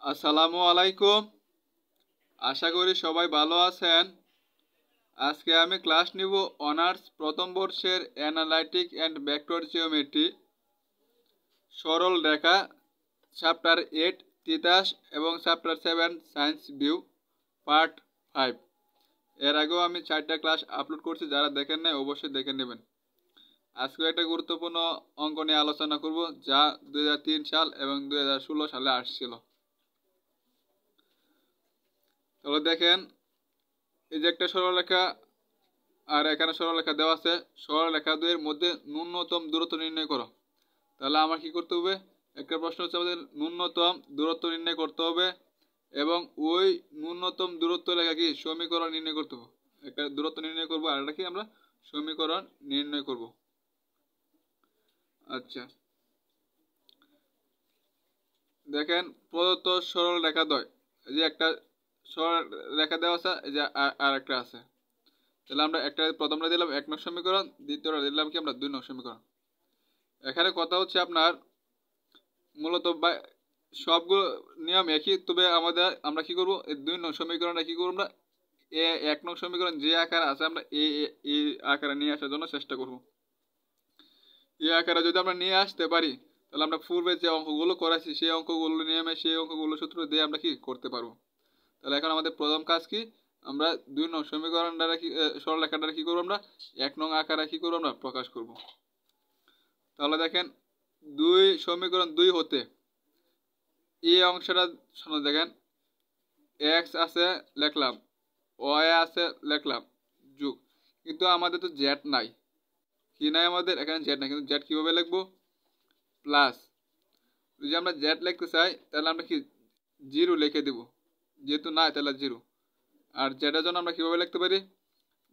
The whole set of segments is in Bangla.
আসসালামু আলাইকুম। আশা করি সবাই ভালো আছেন। আজকে আমি ক্লাস নিব অনার্স প্রথম বর্ষের অ্যানালাইটিক অ্যান্ড ভেক্টর জিওমেট্রি, সরল রেখা, চ্যাপ্টার 8 তিতাস এবং চ্যাপ্টার 7 সায়েন্স ভিউ, পার্ট 5। এর আগেও আমি 4টা ক্লাস আপলোড করছি, যারা দেখেন নাই অবশ্যই দেখে নেবেন। আজকে একটা গুরুত্বপূর্ণ অঙ্ক নিয়ে আলোচনা করব, যা 2003 সাল এবং 2016 সালে আসছিল। তাহলে দেখেন, এই যে একটা সরলরেখা আর এখানে সরলরেখা দেওয়া আছে। সরলরেখা দুইয়ের মধ্যে ন্যূনতম দূরত্ব নির্ণয় করো। তাহলে আমার কি করতে হবে? একটা প্রশ্ন হচ্ছে আমাদের ন্যূনতম দূরত্ব নির্ণয় করতে হবে এবং ওই ন্যূনতম দূরত্ব লেখা কি সমীকরণ নির্ণয় করতে হবে। একটা দূরত্ব নির্ণয় করব আর এটা কি আমরা সমীকরণ নির্ণয় করব। আচ্ছা, দেখেন প্রদত্ত সরল রেখা দ্বয়, এই যে একটা সরল রেখা দেওয়া আছে, এই যে আর একটা আছে। তাহলে আমরা একটা প্রথমটা দিলাম 1 নং সমীকরণ, দ্বিতীয়টা দিলাম কি আমরা 2 নং সমীকরণ। এখানে কথা হচ্ছে আপনার মূলত সবগুলো নিয়ম একই, তবে আমরা কি করব, এই 2 নং সমীকরণটা কি করব আমরা 1 নং সমীকরণ যে আকারে আছে আমরা এই আকারে নিয়ে আসার জন্য চেষ্টা করব। এই আকারে যদি আমরা নিয়ে আসতে পারি, তাহলে আমরা পূর্বে যে অঙ্কগুলো করেছি সেই অঙ্কগুলো নিয়মে সেই অঙ্কগুলো সূত্র দিয়ে আমরা কি করতে পারবো। তাহলে এখন আমাদের প্রথম কাজ কি, আমরা 2 নং সমীকরণটা কি সরলরেখাটা কি করব আমরা 1 নং আকারে কি করব আমরা প্রকাশ করব। তাহলে দেখেন 2 সমীকরণ 2 হতে এই অংশটা শুনে দেখেন, এক্স আছে লিখলাম, ওয়াই আছে লিখলাম, যোগ, কিন্তু আমাদের তো জেড নাই। কি নাই আমাদের? এখানে জেড নাই, কিন্তু জেড কীভাবে লিখবো? প্লাস। যদি আমরা জেড লিখতে চাই তাহলে আমরা কি জিরো লিখে দেব, যেহেতু নাই তাহলে জিরো। আর জেডের জন্য আমরা কীভাবে লিখতে পারি?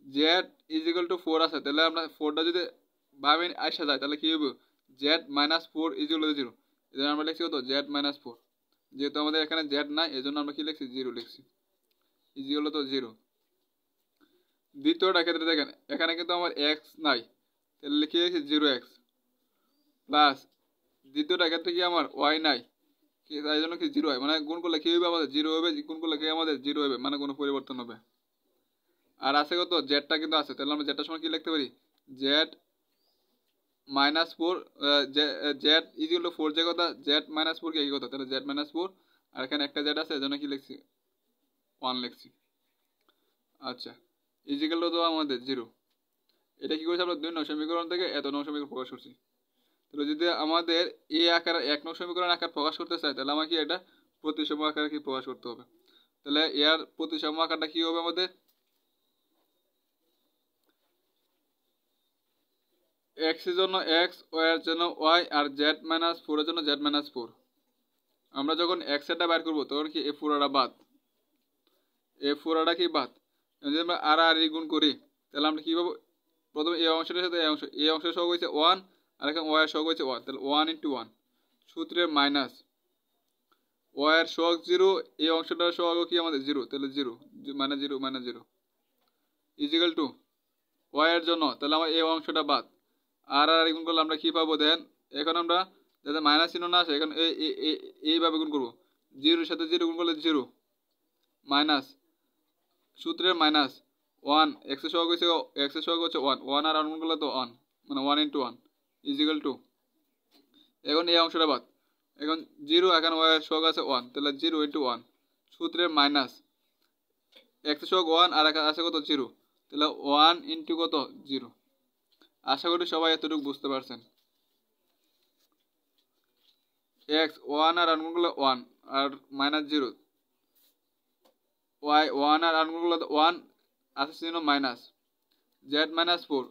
জেড ইজ ইকুয়াল টু 4 আছে, তাহলে আমরা 4টা যদি ভাবে আসা যায় তাহলে কী হবে? Z minus 4 is equal to zero. এই জন্য আমরা লিখছি কত? Z minus 4। যেহেতু আমাদের এখানে জেড নাই এই জন্য আমরা কি লিখছি? জিরো লিখছি। ইজি হলো তো জিরো। দ্বিতীয়টা ক্ষেত্রে দেখেন, এখানে কিন্তু আমার এক্স নাই, তাহলে লিখে রেখেছি 0x প্লাস। দ্বিতীয়টা ক্ষেত্রে কি আমার ওয়াই নাই, তাই জন্য কি 0 হয়, মানে গুণ করলে কি হবে? আমাদের 0 হবে, গুণ করলে কি আমাদের 0 হবে, মানে কোনো পরিবর্তন হবে। আর আছে কত? জেডটা কিন্তু আছে, তাহলে আমরা জেডটার সময় কি লিখতে পারি? জেড মাইনাস 4, জেড ইজিগুলো 4 যে কথা, জেড মাইনাস 4 কি একই কথা, তাহলে জেড মাইনাস 4। আর এখানে একটা জেড আছে, এজন্য কি লিখছি? 1 লিখছি। আচ্ছা, ইজিক্যাল তো আমাদের 0। এটা কি করছি আমরা 2 নং সমীকরণ থেকে এত নং সমীকরণ প্রকাশ করছি। তাহলে যদি আমাদের এই আকার 1 নং সমীকরণ আকার প্রকাশ করতে চাই, তাহলে আমাকে এটা প্রতিসম আকারে কি প্রকাশ করতে হবে। তাহলে এর প্রতিসম আকারটা কি হবে আমাদের? এক্স এর জন্য এক্স, ওয়াই এর জন্য ওয়াই, আর জেড মাইনাস 4 এর জন্য জেড মাইনাস 4। আমরা যখন এক্স এরটা বের করবো তখন কি এই পুরোটা বাদ, এই পুরোটা কি বাদ। যদি আমরা আর আর গুণ করি তাহলে আমরা কি পাবো? প্রথমে এই অংশটার সাথে এই অংশের সহগ হয়েছে 1, আর এখানে ওয়াই এর সহগ হয়েছে 1, তাহলে 1 ইন্টু 1 সূত্রের মাইনাস ওয়াই এর সহগ 0, এই অংশটার সহগ কি আমাদের 0, তাহলে 0 মানে 0 মানে 0 ইজিক্যাল টু ওয়াই এর জন্য, তাহলে আমার এই অংশটা বাদ। আর আর গুণ করলে আমরা কি পাবো? দেন এখন আমরা যাতে মাইনাস চিহ্ন না আসে, এখন এইভাবে গুণ করবো, 0 সাথে 0 গুণ করলে 0 মাইনাস সূত্রের মাইনাস 1, এক্স এর সহগ হচ্ছে 1, 1 আর গুণ করলে তো 1, মানে 1 ইন্টু 1 ইজিক্যাল টু, এখন এই অংশটা বাদ, এখন 0, এখন ওয়াই এর সহগ আছে 1, তাহলে 0 ইন্টু 1 সূত্রের মাইনাস এক্স এর সহগ 1 আর এখানে আছে কত? 0, তাহলে 1 ইন্টু কত? 0। আশা করি সবাই এতটুকু বুঝতে পারছেন। এক্স 1 আর গুণ করলে 1 আর মাইনাস 0, ওয়াই 1 আর গুণ করলে 1 আছে চিহ্ন মাইনাস, জেড মাইনাস 4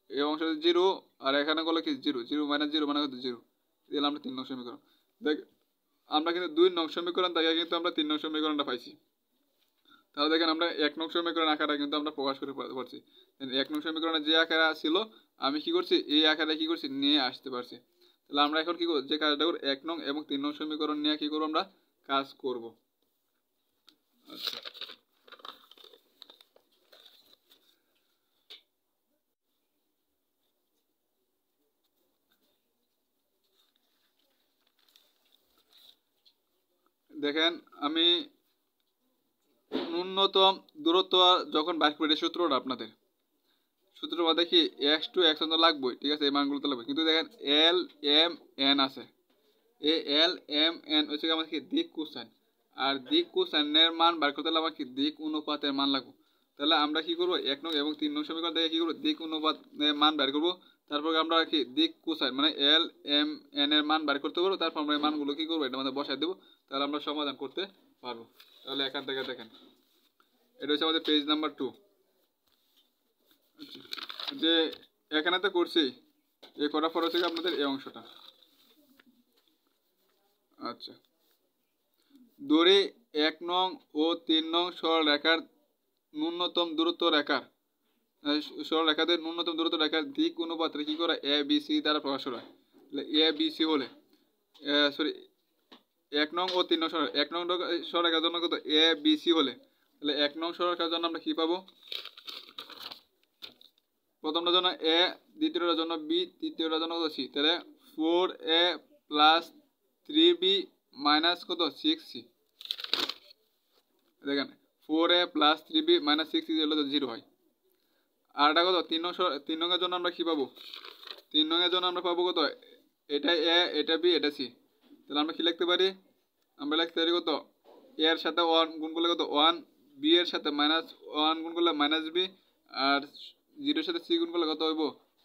এই অংশটা 0, আর এখানে করলে কি 0, 0 মাইনাস 0 মানে কত? 0। দিলাম আমরা 3 নং সমীকরণ। দেখ আমরা কিন্তু 2 নং সমীকরণ থেকে কিন্তু আমরা 3 নং সমীকরণটা পাইছি। তাহলে দেখেন আমরা 1 নং সমীকরণ আকারে কিন্তু আমরা প্রকাশ করে পারছি। 1 নং সমীকরণে যে আকারে ছিল আমি কি করছি? এই আকারে কি করছি? নিয়ে আসতে পারছি। তাহলে আমরা এখন কি করব? যে কাজটা করব 1 নং এবং 3 নং সমীকরণ নিয়ে কি করব? আমরা কাজ করব। আচ্ছা, দেখেন আমি ন্যূনতম দূরত্ব যখন বাইর করি সূত্রটা আপনাদের সূত্র দেখি এক্স টু এক্স লাগবেই, ঠিক আছে, এই মানগুলো তো লাগবে। কিন্তু দেখেন এল এম এন আছে, এই এল এম এন হচ্ছে আমার কি দিক কোসাইন, আর দিক কোসাইনের মান বার করতে হলে আমার কি দিক অনুপাতের মান লাগবে। তাহলে আমরা কি করবো 1 নং এবং 3 নং সমীকরণ থেকে কি করবো দিক অনুপাত মান বের করবো, তারপর আমরা কি দিক কোসাইন মানে এল এম এন এর মান বের করতে পারবো, তারপর আমরা এই মানগুলো কি করবো এটা মধ্যে বসাই দেবো, তাহলে আমরা সমাধান করতে পারবো। তাহলে এখান থেকে দেখেন এটা হচ্ছে আমাদের পেজ নাম্বার 2, যে এখানে তো করছি এই করার পর হচ্ছে আপনাদের এই অংশটা। আচ্ছা, ধরে 1 নং ও 3 নং সরল রেখার ন্যূনতম দূরত্ব রেখার সরল রেখাদের ন্যূনতম দূরত্ব রেখার দিক অনুপাত কি করা এ বি সি দ্বারা প্রকাশ করা হয়। তাহলে এ বি সি হলে সরি 1 নং ও 3 নং সরল 1 নং সরল রেখার জন্য কত এ বি সি হলে, তাহলে 1 নং সরল রেখার জন্য আমরা কি পাবো, প্রথমটার জন্য এ, দ্বিতীয়টার জন্য বি, তৃতীয়টার জন্য কত সি, তাহলে 4a প্লাস 3b মাইনাস কত 6c। দেখেন 4a plus 3b minus 6c হলে তো 0 হয়। আর এটা কত 3 নং এর জন্য আমরা কি পাবো, 3 নং এর জন্য আমরা পাবো কত এটা এ, এটা বি, এটা সি। তাহলে আমরা কি লিখতে পারি, আমরা লিখতে পারি কত এ এর সাথে 1 গুণ করলে কত 1, বি এর সাথে মাইনাস 1 গুণ করলে মাইনাস বি, আর 0 এর সাথে সি গুণ করলে কত হইব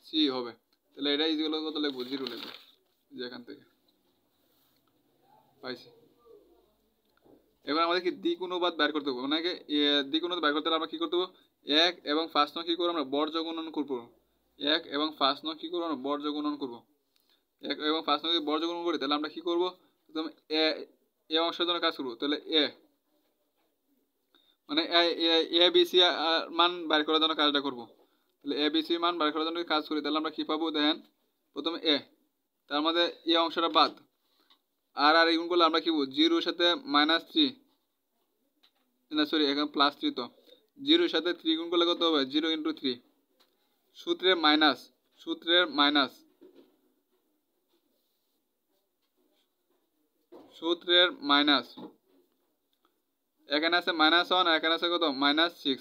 সি হবে। তাহলে এটা ইজ হলো কত লিখবো 0 লিখবো, যে এখান থেকে পাইছি। এবার আমাদের কি দিক অনুপাত বের করতে হবে, মানে দিক অনুপাত বের করতে হলে আমরা কি করতে হবে 1 এবং 5 নং কি করব আমরা বর্জ্য গুণন করব, 1 এবং 5 নং কি করব আমরা বর্জ্য গুণন করব, 1 এবং 5 নং বর্জ্য গুণন করি তাহলে আমরা কি করব একদম এ অংশের জন্য কাজ করব। তাহলে এ মানে এ বি সি মান বের করার জন্য কাজটা করব। তাহলে এ বি সি মান বের করার জন্য কাজ করি তাহলে আমরা কি পাবো, দেখেন প্রথমে এ, তার মধ্যে এ অংশটা বাদ, আর আর গুণ করলে আমরা কি বলবো 0 এর সাথে -3 না সরি এখানে +3, তো 0 এর সাথে 3 গুণ করলে কত হবে 0 × 3, সূত্রের মাইনাস এখানে আছে -1 আর এখানে আছে কত -6,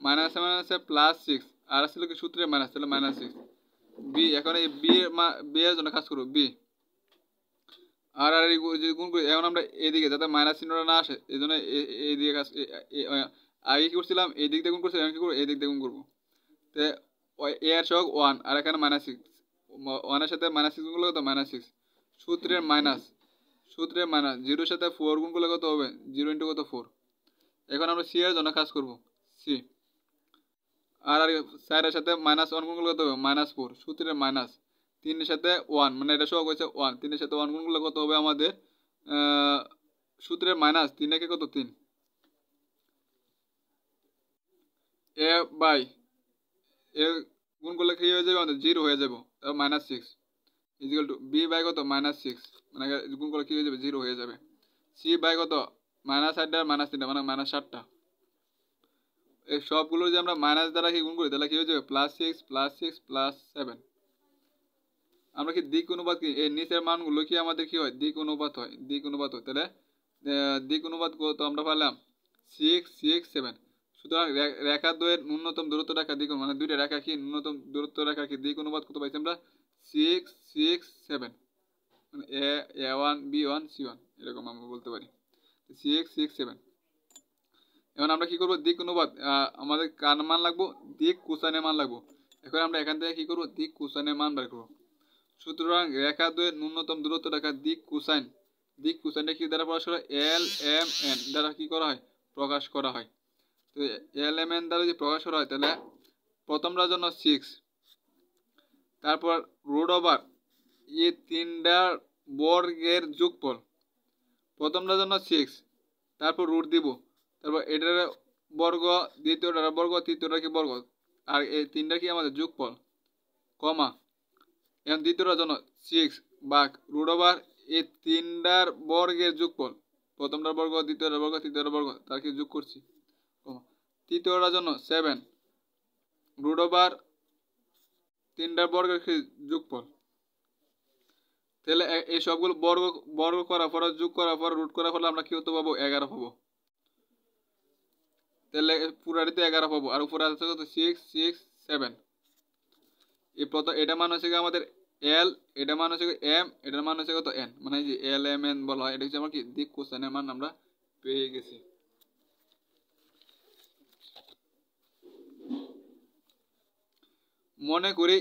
মাইনাসে মাইনাসে +6 আর আসলে কি সূত্রের মাইনাস, তাহলে -6 বি। এখন এই বি এর জন্য কাজ করব বি, আর আর যদি গুণ করি এখন আমরা এদিকে যাতে মাইনাস চিহ্নটা না আসে এই জন্য এইদিকে কাজ আগে কি করছিলাম এই দিক দিয়ে গুণ করছিলাম, এখন কি করবো এই দিক দিয়ে গুণ করবো। তো এ এর সহগ 1 আর এখানে -6, 1 এর সাথে -6 গুণ করলে কত -6, সূত্রের মাইনাস 0 এর সাথে 4 গুণ করলে কত হবে 0 × কত 4। এখন আমরা সি এর জন্য কাজ করব সি, আর আর 4 এর সাথে -1 গুণ করলে কত হবে -4, সূত্রের মাইনাস 3 এর সাথে 1 মানে এটা সহগ হয়েছে 1, 3 এর সাথে 1 গুণ করলে কত হবে আমাদের সূত্রের মাইনাস 3 একে কত 3, এ বাই এ গুণ করলে কি হয়ে যাবে আমাদের 0 হয়ে যাবে, তারপর -6 ইকুয়াল টু বি বাই কত -6 মানে গুণ করলে কি হয়ে যাবে 0 হয়ে যাবে, সি বাই কত -8 আর -3 মানে -7টা। এই সবগুলো যদি আমরা মাইনাস দ্বারা কি গুণ করি তাহলে কি হয়ে যাবে +6 +6 +7। আমরা কি দিক অনুপাত কি এই নিচের মানগুলো কি আমাদের কি হয় দিক অনুপাত হয়, তাহলে দিক অনুপাত কত আমরা পেলাম 6 6 7। সুতরাং রেখা দ্বয়ের ন্যূনতম দূরত্ব রেখা দিক মানে দুইটা রেখা কি ন্যূনতম দূরত্ব রেখা কি দিক অনুপাত কত পাইছি আমরা 6 6 7, মানে a1 b1 c1 এরকম আমরা বলতে পারি 6 6 7। এখন আমরা কি করব দিক অনুপাত আমাদের কার মান লাগবো দিক কোসাইনের মান লাগবো। এখন আমরা এখান থেকে কি করব দিক কোসাইনের মান বের করব। সুতরাং রেখা দ্বয়ের ন্যূনতম দূরত্ব রেখা দিক কোসাইনটা কি দ্বারা প্রকাশ করা হয় এল এম এন দ্বারা কি করা হয় প্রকাশ করা হয়। তো এল এম এন দ্বারা যদি প্রকাশ করা হয় তাহলে প্রথমটার জন্য 6, তারপর √ওভার এই তিনটার বর্গের যোগফল, প্রথমটার জন্য 6 তারপর রুট দিব, তারপর এটার বর্গ দ্বিতীয়টার বর্গ তৃতীয়টা কি বর্গ, আর এই তিনটা কি আমাদের যোগফল কমা, এখন দ্বিতীয়টার জন্য 6 ভাগ √ওভার এই তিনটার বর্গের যোগফল, প্রথমটার বর্গ দ্বিতীয়টার বর্গ তৃতীয়টার বর্গ তার কি যোগ করছি কমা, তৃতীয়টার জন্য 7 √ওভার তিনটার বর্গের কি যোগফল, তাহলে এই সবগুলো বর্গ বর্গ করার পর যোগ করার পর রুট করার ফলে আমরা কি হতে পাবো 11 পাবো। তাহলে পুরাটিতে 11 পাবো আর উপরে আছে কত 6 6 7। এই প্রথম এটা মান হচ্ছে আমাদের এল, এটা মান হচ্ছে এম, এটার মান হচ্ছে কত এন, মানে যে এল এম এন বলা হয়, এটা হচ্ছে আমার কি দিক কোসাইনের মান আমরা পেয়ে গেছি। মনে করি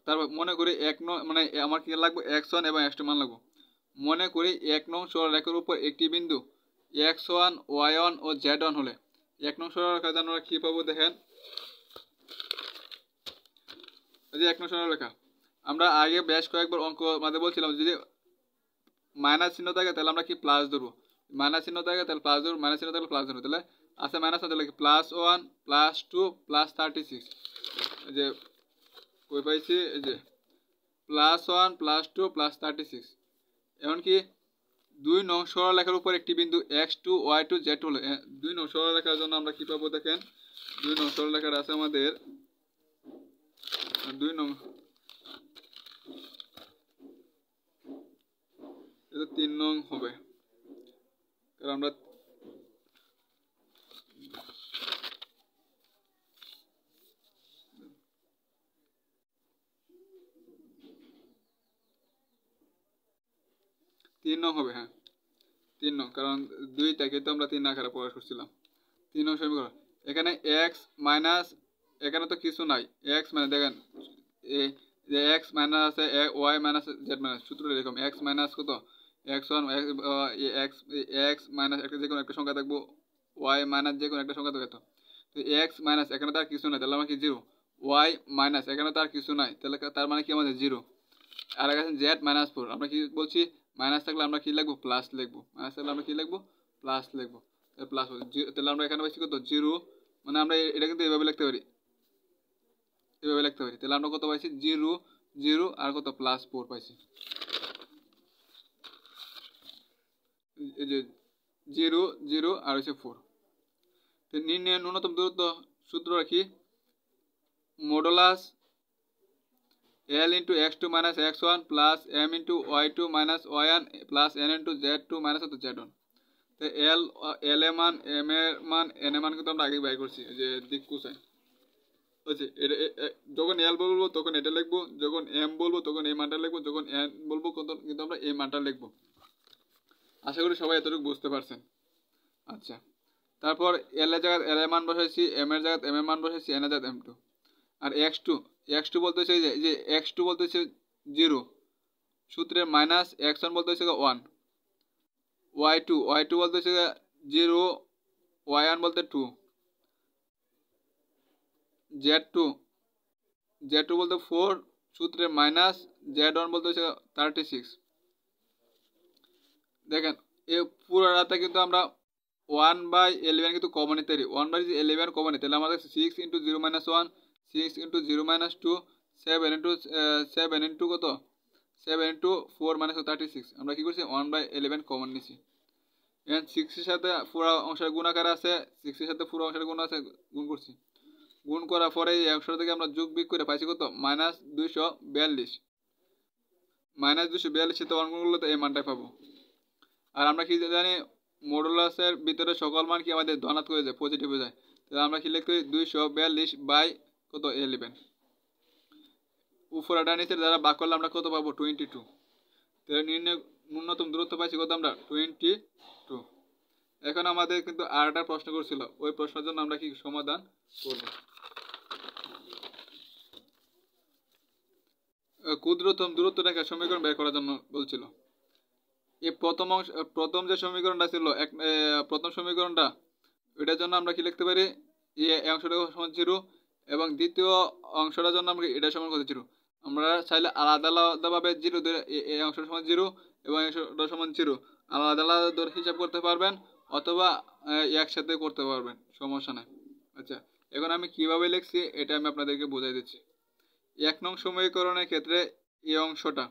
তারপর মনে করি মানে আমার কি লাগবে x1 এবং x2 মান লাগবে। মনে করি 1 নং সরলরেখার উপর একটি বিন্দু x1 y1 ও z1 হলে 1 নং সরলরেখা আমরা কি পাবো দেখেন, এই যে 1 নং সরলরেখা আমরা আগে বেশ কয়েকবার অঙ্ক মাঝে বলছিলাম যদি মাইনাস চিহ্ন থাকে তাহলে আমরা কি প্লাস ধরবো, মাইনাস চিহ্ন থাকে তাহলে প্লাস ধরবো, মাইনাস চিহ্ন থাকলে প্লাস ধরবো। তাহলে আছে মাইনাস তাহলে কি +1 +2 +36, এই যে কই পাইছি, এই যে +1 +2 +36। এমনকি 2 নং সরলরেখার উপর একটি বিন্দু x2 y2 z2 হলে 2 নং সরলরেখার জন্য আমরা কি পাবো দেখেন, 2 নং সরলরেখার আছে আমাদের 2 নং, এটা 3 নং হবে কারণ আমরা তিন নং হবে, হ্যাঁ 3 নং, কারণ 2টাকে তো আমরা 3 আকারে প্রকাশ করছিলাম। 3 নং সমীকরণ এখানে x মাইনাস, এখানে তো কিছু নাই, x মানে দেখেন এই যে x মাইনাস আছে y মাইনাস z মাইনাস, সূত্রটা এরকম x মাইনাস কত x1 x x মাইনাস একটা যে কোনো একটা সংখ্যা থাকবো, y মাইনাস যে কোনো একটা সংখ্যা থাকতো। তো x মাইনাস এখানে তার কিছু নাই তাহলে আমরা কি 0, y মাইনাস এখানে তার কিছু নাই তাহলে তার মানে কি আমাদের 0। আর এখানে z মাইনাস 4 আমরা কি বলছি, মাইনাস থাকলে আমরা কি লিখবো প্লাস লিখবো, মাইনাস থাকলে আমরা কি লিখবো প্লাস লিখবো। প্লাস তাহলে আমরা এখানে পাইছি কত 0, মানে আমরা এটা কিন্তু এভাবে লিখতে পারি, এভাবে লিখতে পারি। তাহলে আমরা কত পাইছি 0 0 আর কত +4 পাইছি, এই যে 0 0 আর হচ্ছে 4। তো নির্ণয় ন্যূনতম দূরত্ব সূত্র রাখি modulus L into x2 minus x1 plus m into y2 minus y1 plus n into z2 minus z1। তো L এর মান m এর মান n এর মান কিন্তু আমরা আগে বের করছি, যে দিক কোসাইন হচ্ছে যখন L বলবো তখন এটা লিখবো, যখন m বলবো তখন এই মানটা লিখবো, যখন n বলবো কিন্তু আমরা এই মানটা লিখবো। আশা করি সবাই এতটুকু বুঝতে পারছেন। আচ্ছা, তারপর L এর জায়গায় L এর মান বসাইছি, m এর জায়গায় m এর মান বসাইছি, n এর জায়গায় m2। আর x2 বলতেছে যে x2 বলতেছে 0, সূত্রের মাইনাস x1 বলতেছে 1, y2 বলতেছে 0, y1 বলতে 2, z2 বলতে 4, সূত্রের মাইনাস z1 বলতেছে 36। দেখেন এই পুরো রাতে কিন্তু আমরা 1/11 কিন্তু কমন নিতে পারি, 1/11 কমন নিতে তাহলে আমাদের 6 × 0 - 1 6 × 0 - 2 7 into কত 7 into 4 - 36। আমরা কি করছি 1/11 কমন নিছি। এখন 6 এর সাথে পুরো অংশের গুণাকার আছে, 6 এর সাথে পুরো অংশের গুণ আছে, গুণ করছি। গুণ করার পরে এই অংশ থেকে আমরা যোগ বিয়োগ করে পাইছি কত -242। -242 সাথে অঙ্ক করলে তো এই মানটাই পাবো। আর আমরা কি জানি মডুলাসের ভিতরে সকল মান কি আমাদের ধনাত্মক হয়ে যায়, পজিটিভ হয়ে যায়। তাহলে আমরা কি লিখতে 242 বাই কত 11, উপরে আর নিচের দ্বারা ভাগ করলে আমরা কত পাবো 22। তাহলে ন্যূনতম দূরত্ব পাইছি কত আমরা 22। এখন আমাদের কিন্তু আর একটা প্রশ্ন করছিল, ওই প্রশ্নের জন্য আমরা কি সমাধান করব। ক্ষুদ্রতম দূরত্ব রেখা সমীকরণ বের করার জন্য বলছিল। এই প্রথম যে সমীকরণটা ছিল প্রথম সমীকরণটা, এটার জন্য আমরা কি লিখতে পারি এই অংশটা সমান 0 এবং দ্বিতীয় অংশটার জন্য আমরা এটা সমান কত 0। আমরা চাইলে আলাদা আলাদাভাবে 0 ধরে এই অংশটা সমান 0 এবং এই অংশটা সমান 0 আলাদা আলাদা ধরে হিসাব করতে পারবেন, অথবা একসাথে করতে পারবেন, সমস্যা নাই। আচ্ছা, এখন আমি কিভাবে লিখছি এটা আমি আপনাদেরকে বোঝাই দিচ্ছি। 1 নং সমীকরণের ক্ষেত্রে এই অংশটা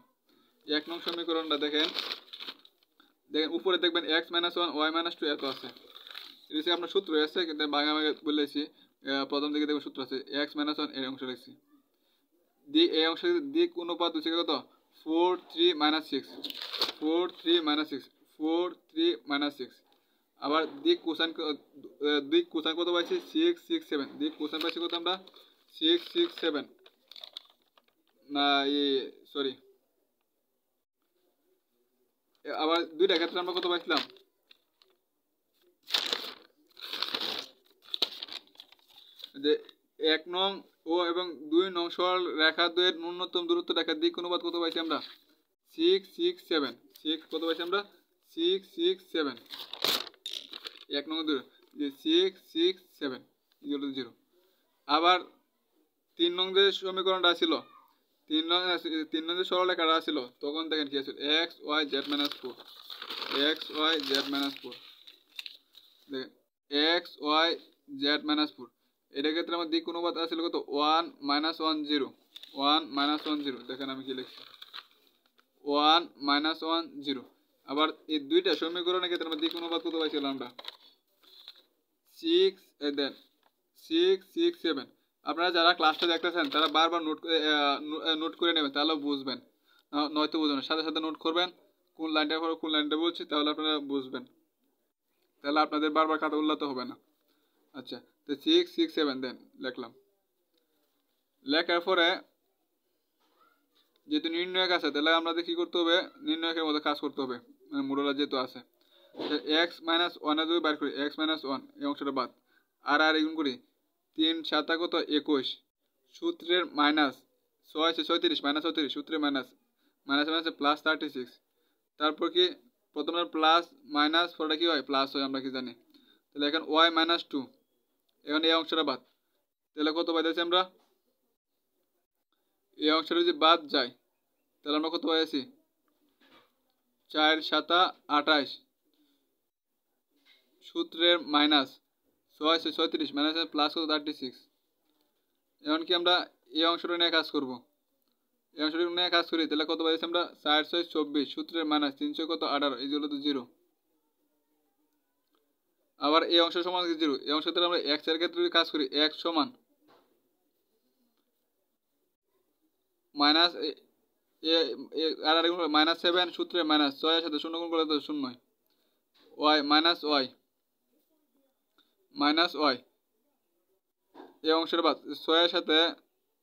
1 নং সমীকরণটা দেখেন উপরে দেখবেন x - 1 y - 2 এত আছে, এটা আপনার সূত্র আছে কিন্তু ভাগে ভাগে বলেছি। প্রথম দিকে দেখবেন সূত্র আছে x - 1 এই অংশ লিখছি, এই অংশের দিক অনুপাত হচ্ছে কত 4 3 minus 6 4 3 minus 6 4 3 minus 6 আবার দিক কোসাইন কত পাইছি 6 6 7 দিক কোসাইন পাইছি কত আমরা 6 6 7 না সরি আবার দুইটা ক্ষেত্রে আমরা কত পাইছিলাম যে 1 নং ও এবং 2 নং সরল রেখা দ্বয়ের ন্যূনতম দূরত্ব রেখার দিক অনুপাত কত পাইছি আমরা 6 6 7 6 কত পাইছি আমরা 6 6 7 1 নং দূর যে 6 6 7 ইকুয়াল টু 0 আবার 3 নং যে সমীকরণটা ছিল 3 নং যে সরল রেখাটা ছিল তখন দেখেন কি আছে x y z - 4 x y z - 4 দেখেন x y z - 4 এটার ক্ষেত্রে আমার দিক অনুপাত আছিল কত 1 - 1 0 1 - 1 0 দেখেন আমি কি লিখছি 1 - 1 0 আবার এই দুইটা সমীকরণের ক্ষেত্রে আমরা দিক অনুপাত কত পাইছিলাম আমরা 6 দেন 6 6 7 আপনারা যারা ক্লাসটা দেখতেছেন তারা বারবার নোট করে নেবেন তাহলে বুঝবেন নয়তো বুঝবেন সাথে সাথে নোট করবেন কোন লাইনটা পড়ো কোন লাইনটা বলছি তাহলে আপনারা বুঝবেন তাহলে আপনাদের বারবার খাতা উল্লাতে হবে না আচ্ছা তো 6 6 7 দেন লিখলাম লেখার পরে যেহেতু নির্ণয়ক আছে তাহলে আমাদের কি করতে হবে নির্ণয়কের মধ্যে কাজ করতে হবে মানে মোডালা যেহেতু আছে x - 1 এর যদি বার করি x - 1 এই অংশটা বাদ আর গুণ করি 3 7 কত 21 সূত্রের মাইনাস 6 36 - 36 সূত্রের মাইনাস মাইনাস প্লাস 36 তারপর কি প্রথমে প্লাস মাইনাস পরটা কি হয় প্লাস হয় আমরা কি জানি তাহলে এখন y - 2 এখন এই অংশটা বাদ তাহলে কত পাইতেছি আমরা এই অংশটা যদি বাদ যায় তাহলে আমরা কত পাইছি 4 7 28 সূত্রের মাইনাস 6 36 মাইনাস প্লাস কত 36 এখন কি আমরা এই অংশটা নিয়ে কাজ করব এই অংশটা নিয়ে কাজ করি তাহলে কত পাইছি আমরা 4 6 24 সূত্রের মাইনাস 300 কত 18 এই হলো তো 0 আবার এই অংশ সমান 0 এই অংশতে আমরা x এর ক্ষেত্রে যদি কাজ করি x সমান মাইনাস আর মাইনাস 7 সূত্রে মাইনাস 6 এর সাথে 0 গুণ করলে তো 0 y মাইনাস y এই অংশের বাদ 6 এর সাথে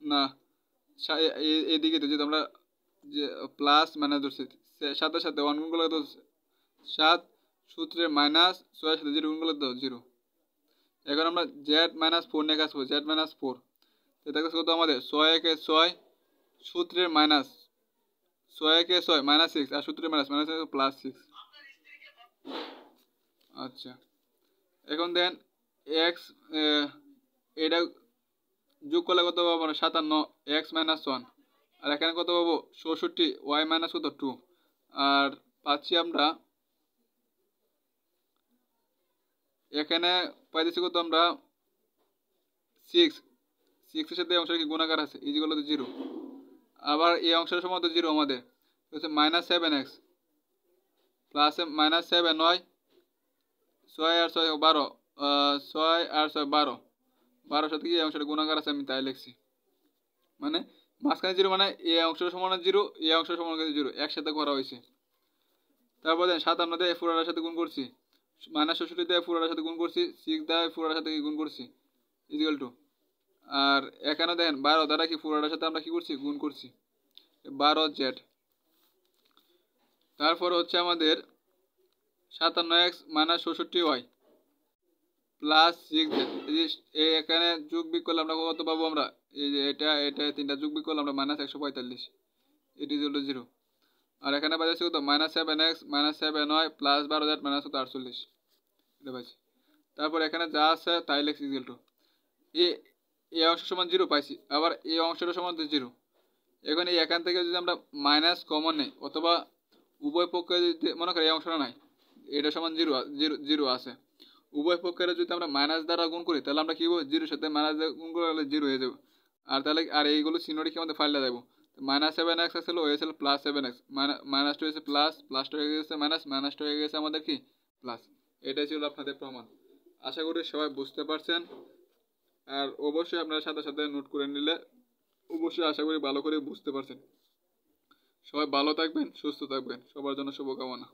না এইদিকে তো যেটা আমরা যে প্লাস মাইনাস ধরছি 7 এর সাথে 1 গুণ করলে তো 7 সূত্রে মাইনাস 6 এর সাথে 0 গুণ করলে তো 0 এখন আমরা z - 4 নিয়ে কাজ করব z - 4 এটা কত আমাদের 6 একে 6 সূত্রের মাইনাস 6 একে 6 -6 আর সূত্রের মাইনাস প্লাস 6 আচ্ছা এখন দেন x এটা যোগ করলে কত পাবো আমরা 57 x - 1 আর এখানে কত পাবো 64 y - কত 2 আর পাচ্ছি আমরা এখানে পাইতেছি কত আমরা 6 6 এর সাথে অংশের কি গুণাকার আছে ইকুয়াল টু 0 আবার এই অংশের সমান তো 0 আমাদের হচ্ছে -7x প্লাস -7 নয় 6 আর 6 12 6 আর 6 12 12 সাথে কি এই অংশটা গুণাকার আছে আমি তাই লিখছি মানে মাঝখানে 0 মানে এই অংশের সমান 0 এই অংশের সমান 0 একসাথে করা হয়েছে তারপর দেন 57 দিয়ে পুরোটার সাথে গুণ করছি -64 দিয়ে পুরোটার সাথে গুণ করছি 6 দিয়ে পুরোটার সাথে গুণ করছি ইকুয়াল টু আর এখানে দেখেন 12 দ্বারা কি পুরোটার সাথে আমরা কি করছি গুণ করছি 12z তারপর হচ্ছে আমাদের 57x - 64y প্লাস 6z এই এখানে যোগ বিয়োগ করলে আমরা কত পাবো আমরা এই যে এটা তিনটা যোগ বিয়োগ করলে আমরা -145 এটি হলো 0 আর এখানে পাইছি কত -7x - 7y প্লাস 12z - 48 এটা পাইছি তারপর এখানে যা আছে তাই লিখছি ইকুয়াল টু এই অংশ সমান 0 পাইছি আবার এই অংশটা সমান 0 এখন এই এখান থেকে যদি আমরা মাইনাস কমন নেই অথবা উভয় পক্ষে যদি মনে করি এই অংশটা নাই এটা সমান 0 আছে উভয় পক্ষের যদি আমরা মাইনাস দ্বারা গুণ করি তাহলে আমরা কি হবে 0 সাথে মাইনাস গুণ করলে 0 হয়ে যাবে আর তাহলে আর এইগুলো চিহ্নটি কি আমাদের ফাইলটা দেবো -7x ছিল হয়েছিল +7x -2 হয়েছে +2 হয়ে গেছে -2 হয়ে গেছে আমাদের কি প্লাস এটাই ছিল আপনাদের প্রমাণ আশা করি সবাই বুঝতে পারছেন আর অবশ্যই আপনারা সাথে সাথে নোট করে নিলে অবশ্যই আশা করি ভালো করে বুঝতে পারছেন সবাই ভালো থাকবেন, সুস্থ থাকবেন, সবার জন্য শুভকামনা।